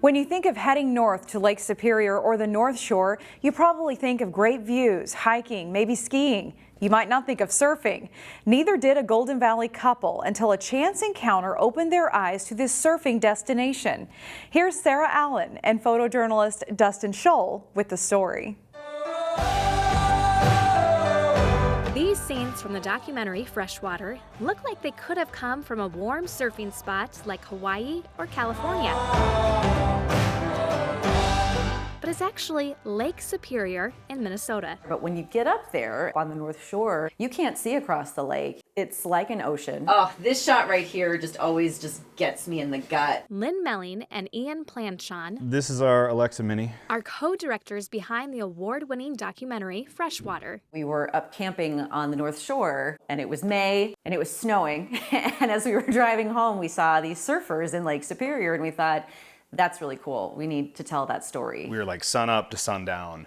When you think of heading north to Lake Superior or the North Shore, you probably think of great views, hiking, maybe skiing. You might not think of surfing. Neither did a Golden Valley couple until a chance encounter opened their eyes to this surfing destination. Here's Sarah Allen and photojournalist Dustin Scholl with the story. These scenes from the documentary Freshwater look like they could have come from a warm surfing spot like Hawaii or California. But it's actually Lake Superior in Minnesota. But when you get up there on the North Shore, you can't see across the lake. It's like an ocean. Oh, this shot right here always gets me in the gut. Lynn Melling and Ian Planchon, this is our Alexa Mini, are co-directors behind the award-winning documentary Freshwater. We were up camping on the North Shore, and it was May, and it was snowing. And as we were driving home, we saw these surfers in Lake Superior, and we thought, that's really cool. We need to tell that story. we were like sun up to sundown,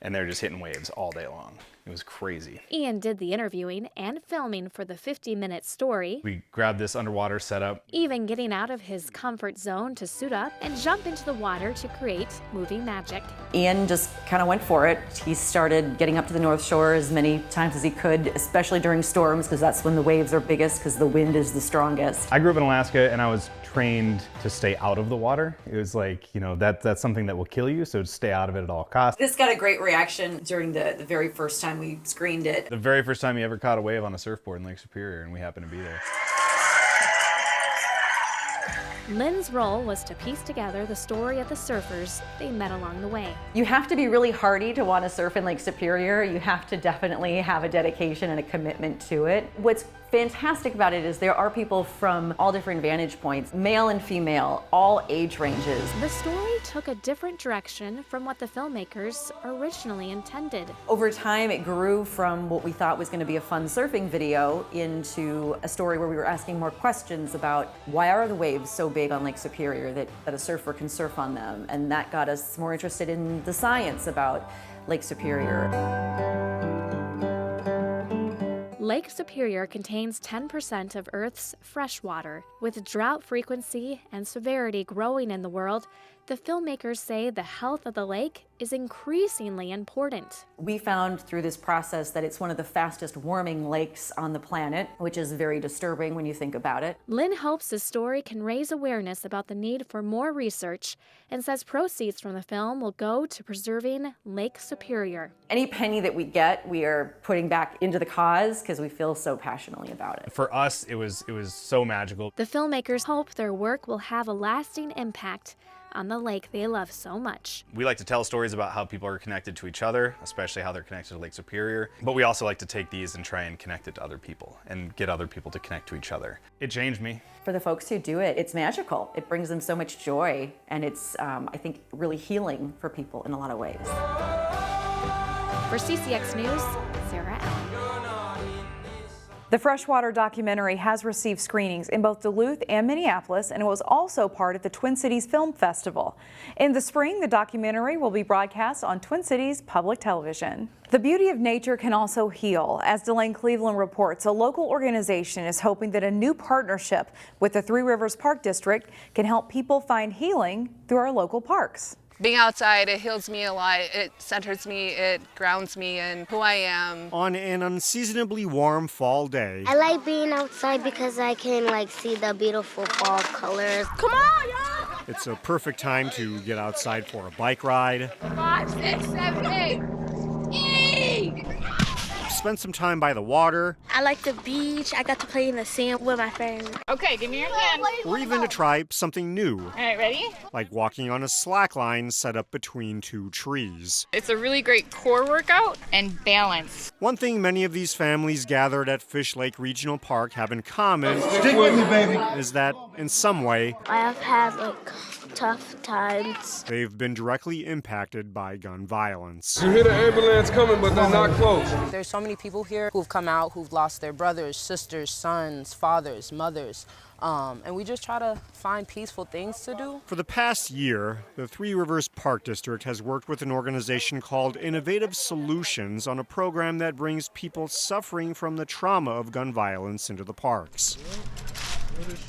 and they're just hitting waves all day long. It was crazy. Ian did the interviewing and filming for the 50-minute story. We grabbed this underwater setup. Even getting out of his comfort zone to suit up and jump into the water to create moving magic. Ian just kind of went for it. He started getting up to the North Shore as many times as he could, especially during storms, because that's when the waves are biggest, because the wind is the strongest. I grew up in Alaska, and I was trained to stay out of the water. It was like, you know, that's something that will kill you, so stay out of it at all costs. This got a great reaction during the very first time we screened it. The very first time he ever caught a wave on a surfboard in Lake Superior, and we happened to be there. Lynn's role was to piece together the story of the surfers they met along the way. You have to be really hardy to want to surf in Lake Superior. You have to definitely have a dedication and a commitment to it. What's fantastic about it is there are people from all different vantage points, male and female, all age ranges. The story took a different direction from what the filmmakers originally intended. Over time, it grew from what we thought was going to be a fun surfing video into a story where we were asking more questions about why are the waves so big on Lake Superior that a surfer can surf on them, and that got us more interested in the science about Lake Superior. Lake Superior contains 10% of Earth's fresh water. With drought frequency and severity growing in the world, the filmmakers say the health of the lake is increasingly important. We found through this process that it's one of the fastest warming lakes on the planet, which is very disturbing when you think about it. Lynn hopes this story can raise awareness about the need for more research and says proceeds from the film will go to preserving Lake Superior. Any penny that we get, we are putting back into the cause because we feel so passionately about it. For us, it was so magical. The filmmakers hope their work will have a lasting impact on the lake they love so much. We like to tell stories about how people are connected to each other, especially how they're connected to Lake Superior. But we also like to take these and try and connect it to other people and get other people to connect to each other. It changed me. For the folks who do it, it's magical. It brings them so much joy, and it's, I think, really healing for people in a lot of ways. For CCX News, Sarah Allen. The Freshwater documentary has received screenings in both Duluth and Minneapolis, and it was also part of the Twin Cities Film Festival. In the spring, the documentary will be broadcast on Twin Cities Public Television. The beauty of nature can also heal. As Delane Cleveland reports, a local organization is hoping that a new partnership with the Three Rivers Park District can help people find healing through our local parks. Being outside, it heals me a lot. It centers me, it grounds me in who I am. On an unseasonably warm fall day, I like being outside because I can see the beautiful fall colors. Come on, y'all! it's a perfect time to get outside for a bike ride, 5, 6, 7, 8. Yay! spend some time by the water, I like the beach. I got to play in the sand with my friends. Okay, give me your hand. or even to try something new, All right, ready? like walking on a slack line set up between two trees. It's a really great core workout and balance. One thing many of these families gathered at Fish Lake Regional Park have in common Stick with me, baby. is that, in some way, I have had tough times. they've been directly impacted by gun violence. You hear the ambulance coming, but they're not close. There's so many people here who've come out who've lost their brothers, sisters, sons, fathers, mothers, and we just try to find peaceful things to do. For the past year, the Three Rivers Park District has worked with an organization called Innovative Solutions on a program that brings people suffering from the trauma of gun violence into the parks.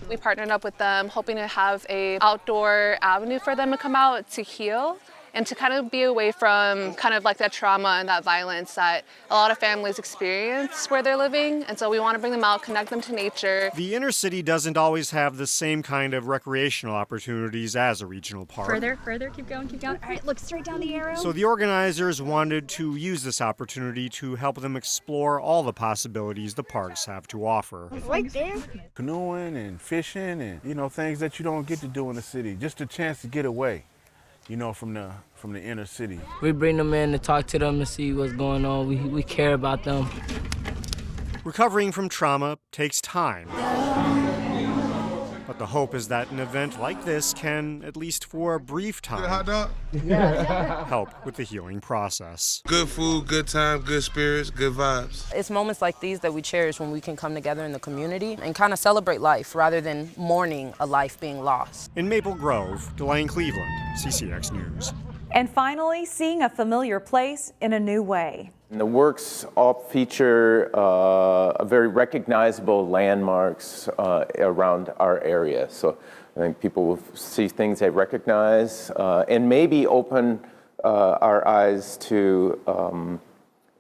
We partnered up with them, hoping to have an outdoor avenue for them to come out to heal and to kind of be away from kind of like that trauma and that violence that a lot of families experience where they're living. And so we want to bring them out, connect them to nature. The inner city doesn't always have the same kind of recreational opportunities as a regional park. Further, keep going. All right, look straight down the arrow. So the organizers wanted to use this opportunity to help them explore all the possibilities the parks have to offer. Right there. Canoeing and fishing and, things that you don't get to do in the city. Just a chance to get away, from the inner city. We bring them in to talk to them and see what's going on. We care about them. Recovering from trauma takes time. But the hope is that an event like this can, at least for a brief time, help with the healing process. Good food, good time, good spirits, good vibes. It's moments like these that we cherish when we can come together in the community and kind of celebrate life rather than mourning a life being lost. In Maple Grove, Delane Cleveland, CCX News. And finally, seeing a familiar place in a new way. The works all feature very recognizable landmarks around our area. So I think people will see things they recognize and maybe open our eyes to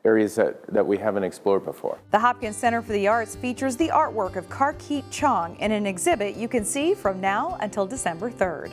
areas that we haven't explored before. The Hopkins Center for the Arts features the artwork of Kar-Keat Chong in an exhibit you can see from now until December 3rd.